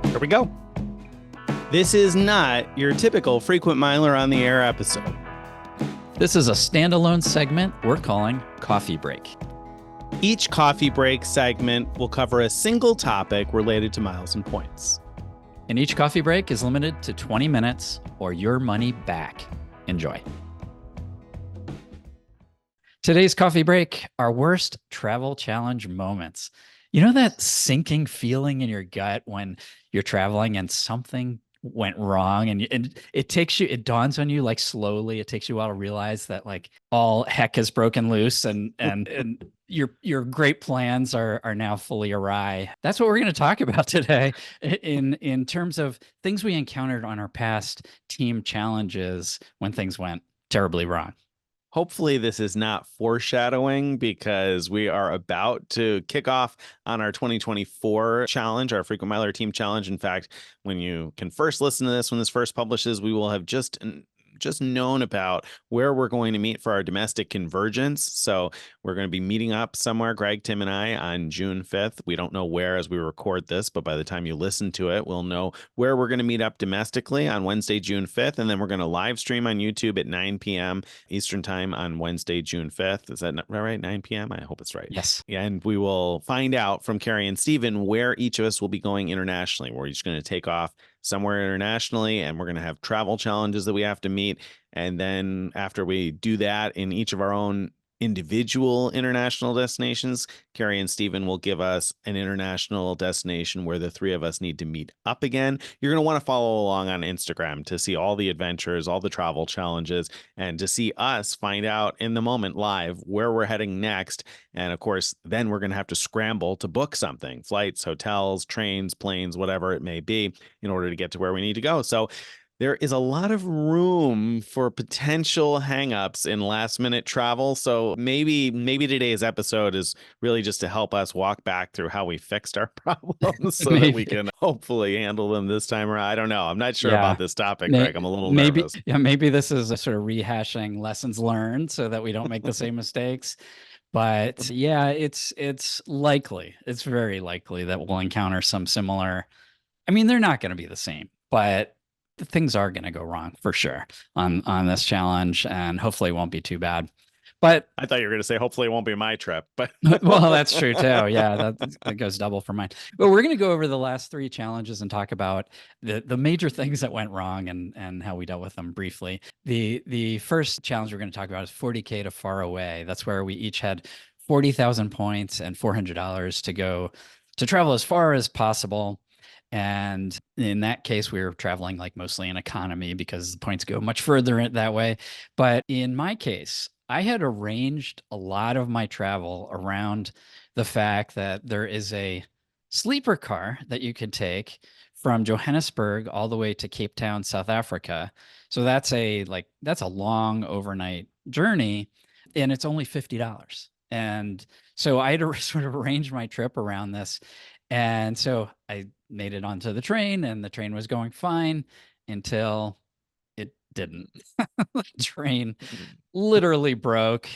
Here we go. This is not your typical Frequent Miler on the Air episode. This is a standalone segment we're calling Coffee Break. Each coffee break segment will cover a single topic related to miles and points. And each coffee break is limited to 20 minutes or your money back. Enjoy. Today's coffee break, our worst travel challenge moments. You know that sinking feeling in your gut when you're traveling and something went wrong and it dawns on you like slowly. It takes you a while to realize that like all heck has broken loose and your great plans are now fully awry. That's what we're going to talk about today in terms of things we encountered on our past team challenges when things went terribly wrong. Hopefully this is not foreshadowing because we are about to kick off on our 2024 challenge, our Frequent Miler Team Challenge. In fact, when you can first listen to this, when this first publishes, we will have just known about where we're going to meet for our domestic convergence. So we're going to be meeting up somewhere, Greg, Tim, and I, on June 5th. We don't know where as we record this, but by the time you listen to it, we'll know where we're going to meet up domestically on Wednesday, June 5th. And then we're going to live stream on YouTube at 9 p.m. Eastern time on Wednesday, June 5th. Is that right? 9 p.m.? I hope it's right. Yes. Yeah, and we will find out from Carrie and Steven where each of us will be going internationally. We're each going to take off somewhere internationally, and we're going to have travel challenges that we have to meet. And then after we do that in each of our own individual international destinations, Carrie and Steven will give us an international destination where the three of us need to meet up again. You're going to want to follow along on Instagram to see all the adventures, all the travel challenges, and to see us find out in the moment live where we're heading next. And of course, then we're going to have to scramble to book something, flights, hotels, trains, planes, whatever it may be, in order to get to where we need to go. So there is a lot of room for potential hangups in last minute travel. So maybe today's episode is really just to help us walk back through how we fixed our problems so that we can hopefully handle them this time around. I don't know. I'm not sure about this topic, Greg. I'm a little nervous. Yeah, maybe this is a sort of rehashing lessons learned so that we don't make the same mistakes. But yeah, it's likely. It's very likely that we'll encounter some similar. I mean, they're not going to be the same, but things are going to go wrong for sure on this challenge, and hopefully it won't be too bad. But I thought you were going to say hopefully it won't be my trip, but well, that's true too. Yeah, that goes double for mine. But we're going to go over the last three challenges and talk about the major things that went wrong and how we dealt with them briefly. The first challenge we're going to talk about is 40K to far away. That's where we each had 40,000 points and $400 to go to travel as far as possible. And in that case, we were traveling like mostly in economy because the points go much further that way. But in my case, I had arranged a lot of my travel around the fact that there is a sleeper car that you could take from Johannesburg all the way to Cape Town, South Africa. So that's a long overnight journey, and it's only $50. And so I had to sort of arrange my trip around this. And so I made it onto the train, and the train was going fine until it didn't. The train literally broke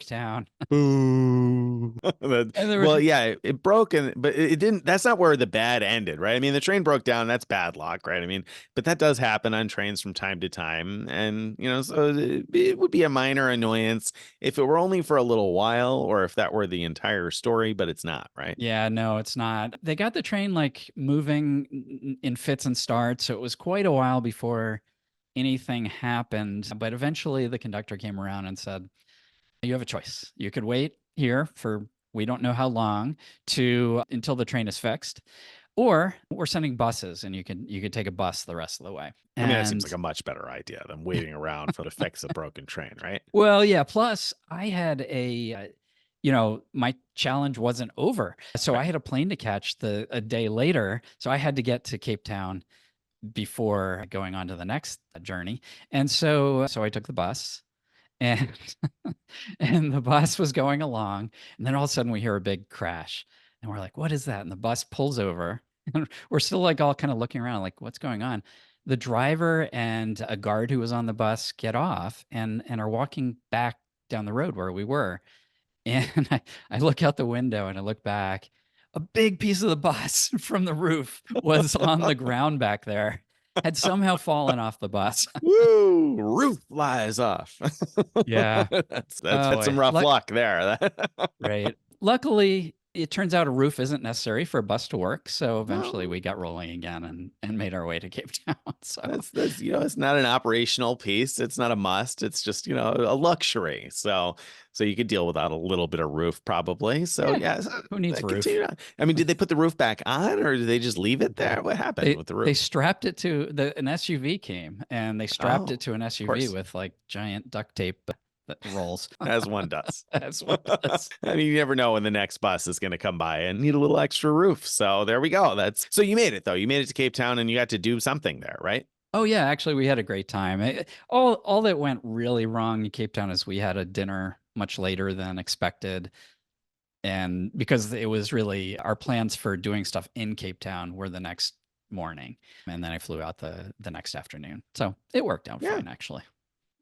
down. Boo. Well, yeah, it broke, but it didn't. That's not where the bad ended, right? I mean, the train broke down. That's bad luck, right? I mean, but that does happen on trains from time to time. And, so it would be a minor annoyance if it were only for a little while, or if that were the entire story, but it's not, right? Yeah, no, it's not. They got the train like moving in fits and starts. So it was quite a while before anything happened. But eventually the conductor came around and said, you have a choice. You could wait here for we don't know how long until the train is fixed, or we're sending buses and you could take a bus the rest of the way. I mean, that seems like a much better idea than waiting around to fix a broken train, right? Well, yeah. Plus, I had my challenge wasn't over. So I had a plane to catch a day later. So I had to get to Cape Town before going on to the next journey. And so I took the bus, and and the bus was going along, and then all of a sudden we hear a big crash, and we're like, what is that? And the bus pulls over, and we're still like all kind of looking around like, what's going on? The driver and a guard who was on the bus get off and are walking back down the road where we were. And I look out the window and I look back. a big piece of the bus from the roof was on the ground back there, had somehow fallen off the bus. Woo! Roof flies off. Yeah. Oh That's some boy. rough luck there. Right. Luckily, it turns out a roof isn't necessary for a bus to work. So eventually Well, we got rolling again and made our way to Cape Town. So that's it's not an operational piece. It's not a must. It's just a luxury. So you could deal without a little bit of roof probably. So yeah, yeah, who needs a roof? continue on. I mean, did they put the roof back on or did they just leave it there? What happened with the They roof? strapped it to an SUV came and they strapped Oh, it to an of SUV course, with like giant duct tape that rolls. as one does. That's what it does. I mean, you never know when the next bus is going to come by and need a little extra roof. So there we go. So you made it though. You made it to Cape Town and you got to do something there, right? Oh yeah, actually we had a great time. All that went really wrong in Cape Town is we had a dinner much later than expected. And because it was really our plans for doing stuff in Cape Town were the next morning. And then I flew out the next afternoon. So it worked out Yeah. fine actually.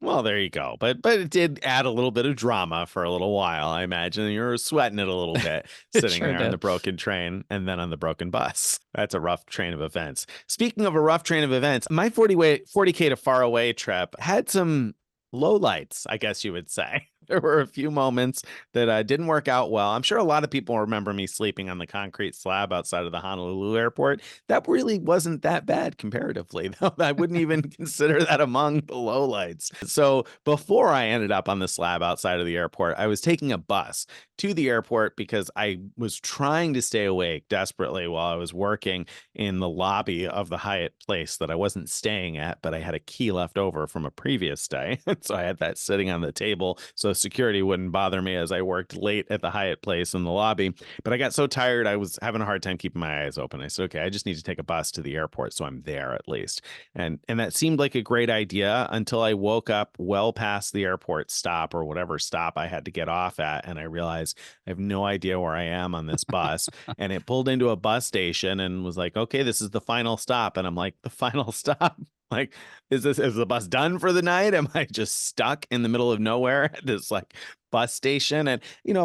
Well, there you go. But it did add a little bit of drama for a little while. I imagine you were sweating it a little bit, It sitting sure there on the did. broken train and then on the broken bus. That's a rough train of events. Speaking of a rough train of events, my 40K to far away trip had some lowlights, I guess you would say. There were a few moments that didn't work out well. I'm sure a lot of people remember me sleeping on the concrete slab outside of the Honolulu airport. That really wasn't that bad comparatively, though. I wouldn't even consider that among the lowlights. So before I ended up on the slab outside of the airport, I was taking a bus to the airport because I was trying to stay awake desperately while I was working in the lobby of the Hyatt place that I wasn't staying at, but I had a key left over from a previous stay. So I had that sitting on the table so security wouldn't bother me as I worked late at the Hyatt place in the lobby. But I got so tired, I was having a hard time keeping my eyes open. I said, okay, I just need to take a bus to the airport so I'm there at least. And that seemed like a great idea until I woke up well past the airport stop or whatever stop I had to get off at. And I realized I have no idea where I am on this bus. And it pulled into a bus station and was like, okay, this is the final stop. And I'm like, the final stop? Like, is the bus done for the night? Am I just stuck in the middle of nowhere at this like bus station? And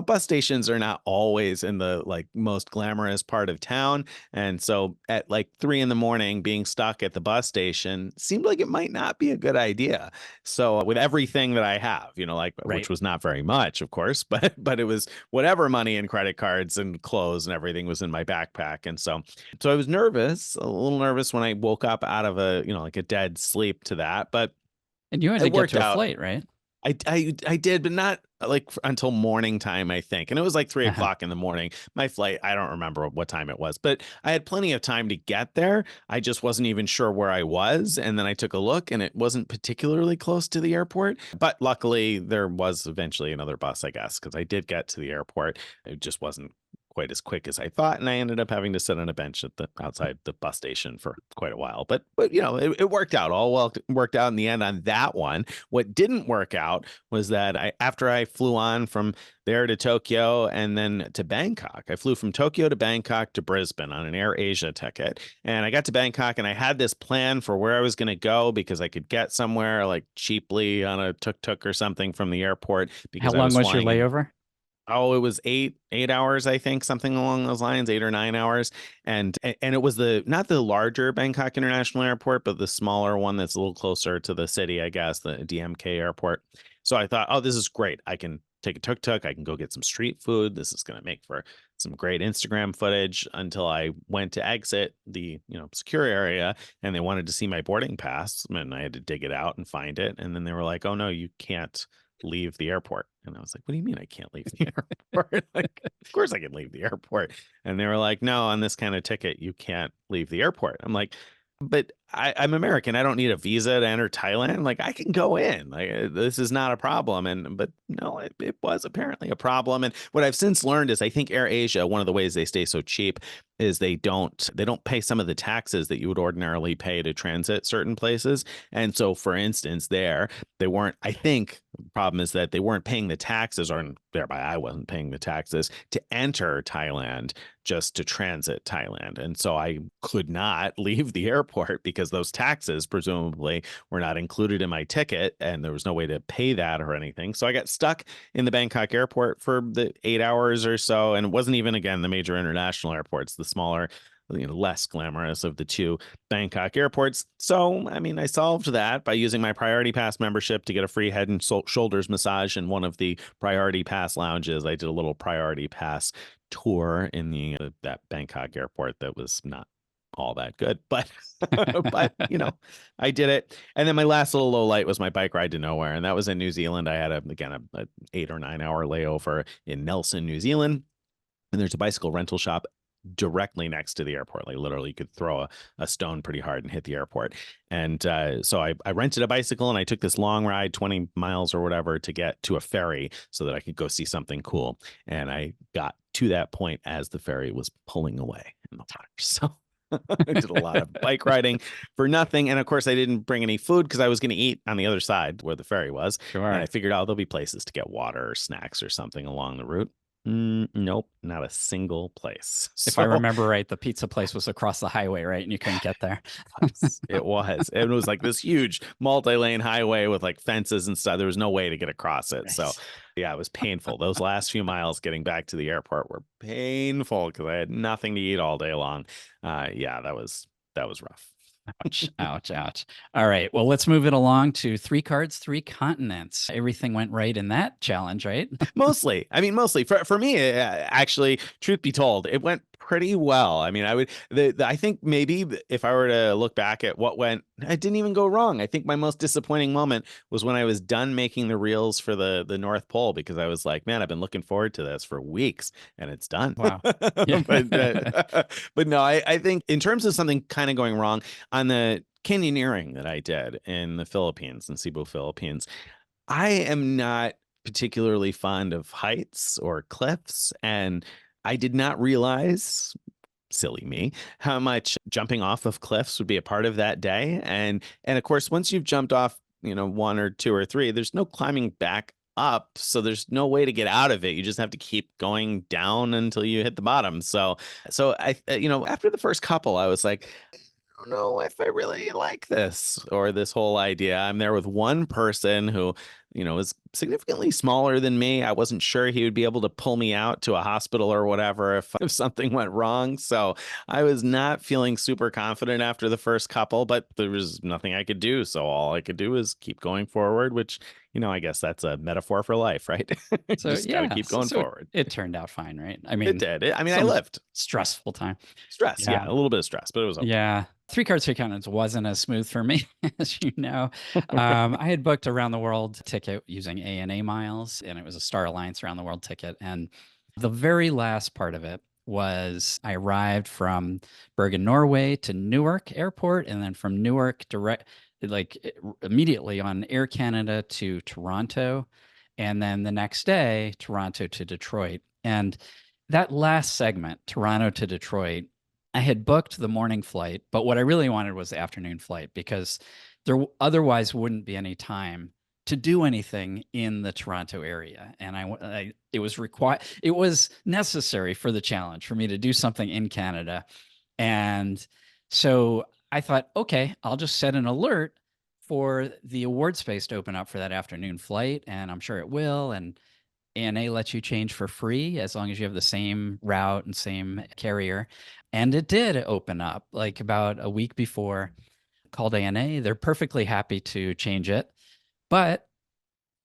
bus stations are not always in the like most glamorous part of town. And so at like 3 a.m, being stuck at the bus station seemed like it might not be a good idea. So with everything that I have, like which Right. was not very much, of course, but it was whatever money and credit cards and clothes and everything was in my backpack. And so I was nervous, a little nervous when I woke up out of like a dead sleep to that, but And you had to it get worked to a out. flight, right? I did, but not like until morning time, I think. And it was like three Uh-huh. o'clock in the morning. My flight, I don't remember what time it was, but I had plenty of time to get there. I just wasn't even sure where I was. And then I took a look and it wasn't particularly close to the airport. But luckily, there was eventually another bus, I guess, because I did get to the airport. It just wasn't quite as quick as I thought, and I ended up having to sit on a bench at the outside the bus station for quite a while. But it worked out all well. Worked out in the end on that one. What didn't work out was that after I flew on from there to Tokyo and then to Bangkok, I flew from Tokyo to Bangkok to Brisbane on an Air Asia ticket, and I got to Bangkok and I had this plan for where I was going to go because I could get somewhere like cheaply on a tuk-tuk or something from the airport How because I long was was your flying in. layover? Oh, it was eight hours, I think, something along those lines, 8 or 9 hours. And it was not the larger Bangkok International Airport, but the smaller one that's a little closer to the city, I guess, the DMK airport. So I thought, oh, this is great. I can take a tuk-tuk. I can go get some street food. This is going to make for some great Instagram footage until I went to exit the, secure area and they wanted to see my boarding pass and I had to dig it out and find it. And then they were like, oh no, you can't leave the airport. And I was like, what do you mean I can't leave the airport? Like, of course I can leave the airport. And they were like, no, on this kind of ticket, you can't leave the airport. I'm like, but I'm American. I don't need a visa to enter Thailand. Like I can go in. Like this is not a problem. But no, it was apparently a problem. And what I've since learned is I think Air Asia, one of the ways they stay so cheap is they don't pay some of the taxes that you would ordinarily pay to transit certain places. And so for instance, they weren't, I think the problem is that they weren't paying the taxes, or thereby I wasn't paying the taxes to enter Thailand, just to transit Thailand. And so I could not leave the airport because because those taxes presumably were not included in my ticket and there was no way to pay that or anything. So I got stuck in the Bangkok airport for the 8 hours or so. And it wasn't even, again, the major international airports, the smaller, less glamorous of the two Bangkok airports. So, I mean, I solved that by using my Priority Pass membership to get a free head and shoulders massage in one of the Priority Pass lounges. I did a little Priority Pass tour in the that Bangkok airport that was not all that good, but but I did it. And then my last little low light was my bike ride to nowhere, and that was in New Zealand. I had a 8 or 9 hour layover in Nelson, New Zealand, and there's a bicycle rental shop directly next to the airport. Like literally you could throw a stone pretty hard and hit the airport. And so I rented a bicycle and I took this long ride, 20 miles or whatever, to get to a ferry so that I could go see something cool. And I got to that point as the ferry was pulling away in the water. So I did a lot of bike riding for nothing. And of course, I didn't bring any food because I was going to eat on the other side where the ferry was. Sure. And I figured out there'll be places to get water or snacks or something along the route. Nope, not a single place. If I remember right, the pizza place was across the highway, right? And you couldn't get there. It was. It was like this huge multi-lane highway with like fences and stuff. There was no way to get across it. Nice. So yeah, it was painful. Those last few miles getting back to the airport were painful because I had nothing to eat all day long. Yeah, that was rough. Ouch, ouch, ouch. All right. Well, let's move it along to 3 cards, 3 continents. Everything went right in that challenge, right? Mostly. I mean, mostly for me, actually, truth be told, it went pretty well. I mean, I think maybe if I were to look back at what went, it didn't even go wrong. I think my most disappointing moment was when I was done making the reels for the North Pole, because I was like, man, I've been looking forward to this for weeks and it's done. Wow. But no, I think in terms of something kind of going wrong on the canyoneering that I did in the Philippines, in Cebu, Philippines, I am not particularly fond of heights or cliffs, and I did not realize, silly me, how much jumping off of cliffs would be a part of that day. And of course, once you've jumped off, 1 or 2 or 3, there's no climbing back up, so there's no way to get out of it. You just have to keep going down until you hit the bottom. So I, after the first couple, I was like, I don't know if I really like this or this whole idea. I'm there with one person who, is significantly smaller than me. I wasn't sure he would be able to pull me out to a hospital or whatever if something went wrong. So I was not feeling super confident after the first couple, but there was nothing I could do. So all I could do is keep going forward, which, I guess that's a metaphor for life, right? So just gotta keep going forward. It turned out fine, right? I mean, it did. I lived. Stressful time. Stress, yeah, a little bit of stress, but it was okay. Yeah. 3 cards, 3 continents wasn't as smooth for me, as you know. I had booked a round the world ticket using ANA miles, and it was a Star Alliance round the world ticket. And the very last part of it was I arrived from Bergen, Norway to Newark Airport, and then from Newark immediately on Air Canada to Toronto, and then the next day, Toronto to Detroit. And that last segment, Toronto to Detroit, I had booked the morning flight, but what I really wanted was the afternoon flight because there otherwise wouldn't be any time to do anything in the Toronto area. And it was necessary for the challenge for me to do something in Canada. And so I thought, okay, I'll just set an alert for the award space to open up for that afternoon flight. And I'm sure it will. And ANA lets you change for free as long as you have the same route and same carrier. And it did open up like about a week before. Called ANA. They're perfectly happy to change it, but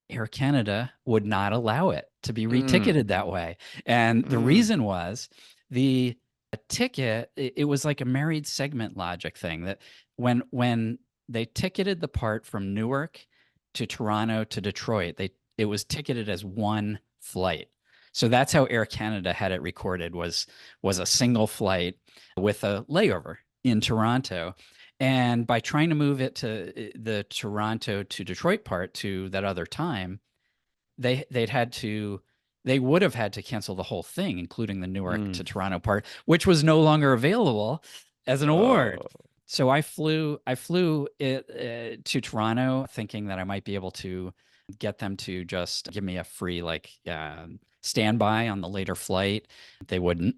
Air Canada would not allow it to be reticketed that way. And the reason was the ticket, it was like a married segment logic thing that when they ticketed the part from Newark to Toronto to Detroit, it was ticketed as one flight. So that's how Air Canada had it recorded, was a single flight with a layover in Toronto. And by trying to move it to the Toronto to Detroit part to that other time, they would have had to cancel the whole thing, including the Newark to Toronto part, which was no longer available as an award. So I flew it to Toronto thinking that I might be able to get them to just give me a free standby on the later flight. They wouldn't.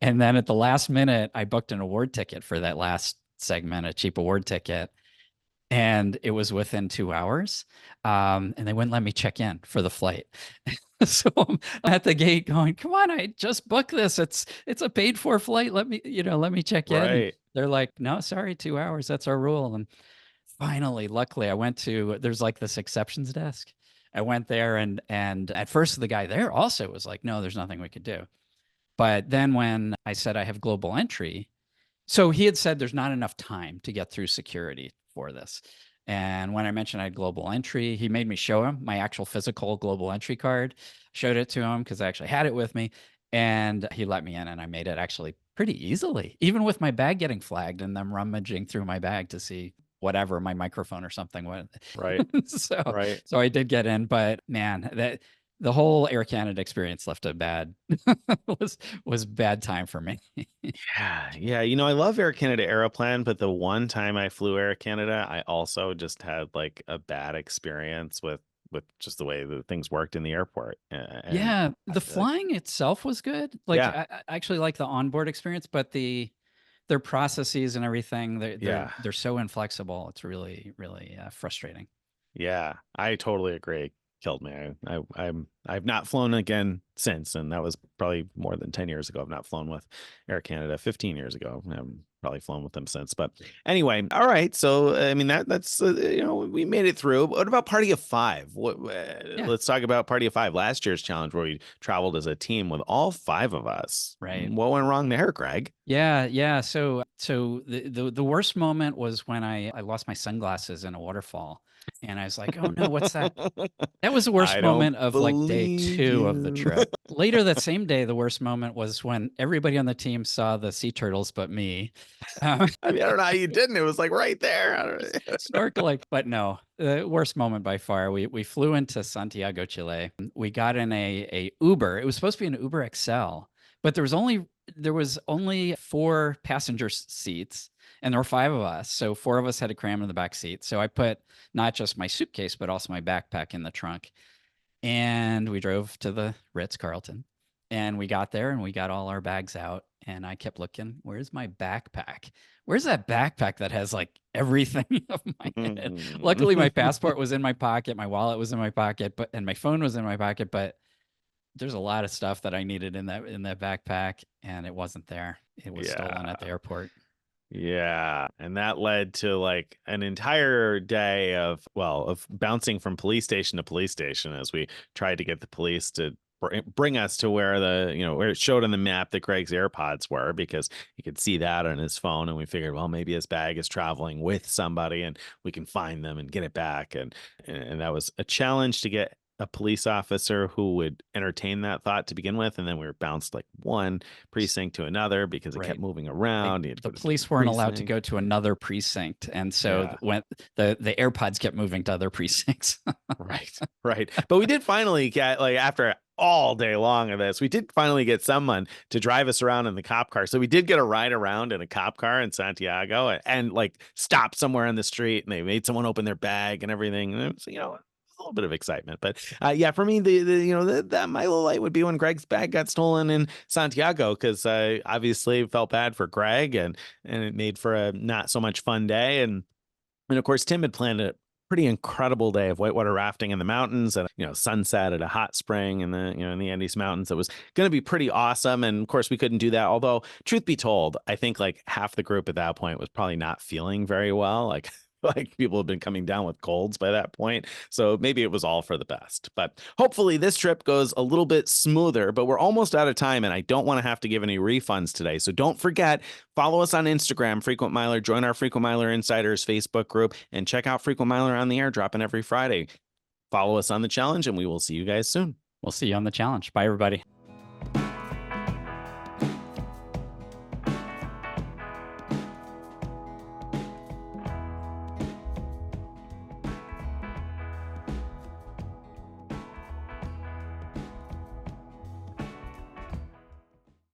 And then at the last minute, I booked an award ticket for that last segment, a cheap award ticket, and it was within 2 hours. And they wouldn't let me check in for the flight. So I'm at the gate going, come on, I just booked this. It's a paid for flight. Let me check in. And Right. they're like, no, sorry, 2 hours. That's our rule. And finally, luckily, I went to, there's like this exceptions desk. I went there, and at first the guy there also was like, no, there's nothing we could do. But then when I said I have global entry, so he had said there's not enough time to get through security for this. And when I mentioned I had global entry, he made me show him my actual physical global entry card, showed it to him because I actually had it with me. And he let me in, and I made it actually pretty easily, even with my bag getting flagged and them rummaging through my bag to see whatever, my microphone or something. Right. so, Right. so I did get in, but man, the whole Air Canada experience left a bad was bad time for me. Yeah. Yeah. I love Air Canada Aeroplan, but the one time I flew Air Canada, I also just had like a bad experience with just the way that things worked in the airport. And Yeah, I the feel like, flying itself was good. Like yeah. I actually like the onboard experience, but their processes and everything, Yeah. they're so inflexible. It's really frustrating. Yeah, I totally agree. Killed me. I've not flown again since, and that was probably more than 10 years ago. I've not flown with Air Canada. 15 years ago, I haven't probably flown with them since. But anyway, all right. So I mean that's we made it through. What about Party of Five? Yeah, Let's talk about Party of Five, last year's challenge where we traveled as a team with all five of us. right. What went wrong there, Greg? Yeah. So the worst moment was when I lost my sunglasses in a waterfall, and I was like, oh no, what's that? That was the worst I don't moment of like day believe 2 of the you. trip. Later that same day, the worst moment was when everybody on the team saw the sea turtles but me. Um, I mean, I don't know how you didn't. It was like right there. I don't. snorkeling. But no, the worst moment by far. We flew into Santiago, Chile. We got in a Uber. It was supposed to be an Uber XL, but there was only 4 passenger seats, and there were 5 of us. So 4 of us had to cram in the back seat. So I put not just my suitcase but also my backpack in the trunk. And we drove to the Ritz Carlton, and we got there and we got all our bags out. And I kept looking, where's my backpack? Where's that backpack that has like everything of my head? Luckily, my passport was in my pocket, my wallet was in my pocket, and my phone was in my pocket. But there's a lot of stuff that I needed in that backpack, and it wasn't there. It was stolen Yeah. at the airport. Yeah. And that led to like an entire day of bouncing from police station to police station as we tried to get the police to bring us to where where it showed on the map that Greg's AirPods were, because he could see that on his phone. And we figured, well, maybe his bag is traveling with somebody and we can find them and get it back. And that was a challenge to get a police officer who would entertain that thought to begin with. And then we were bounced like one precinct to another because it kept Right. moving around. He had to The go to different police weren't allowed to precincts. go to another precinct, and so Yeah. when the AirPods kept moving to other precincts. Right. Right. But we did finally get, like, after all day long of this, we did finally get someone to drive us around in the cop car. So we did get a ride around in a cop car in Santiago, and like stop somewhere on the street, and they made someone open their bag and everything. And it was, a little bit of excitement. But yeah, for me, that my little light would be when Greg's bag got stolen in Santiago, because I obviously felt bad for Greg, and it made for a not so much fun day. And of course, Tim had planned a pretty incredible day of whitewater rafting in the mountains, and sunset at a hot spring in the Andes Mountains. It was going to be pretty awesome, and of course we couldn't do that. Although, truth be told, I think like half the group at that point was probably not feeling very well. Like people have been coming down with colds by that point. So maybe it was all for the best. But hopefully this trip goes a little bit smoother, but we're almost out of time and I don't want to have to give any refunds today. So don't forget, follow us on Instagram, Frequent Miler, join our Frequent Miler Insiders Facebook group, and check out Frequent Miler on the Air, dropping every Friday. Follow us on the challenge, and we will see you guys soon. We'll see you on the challenge. Bye, everybody.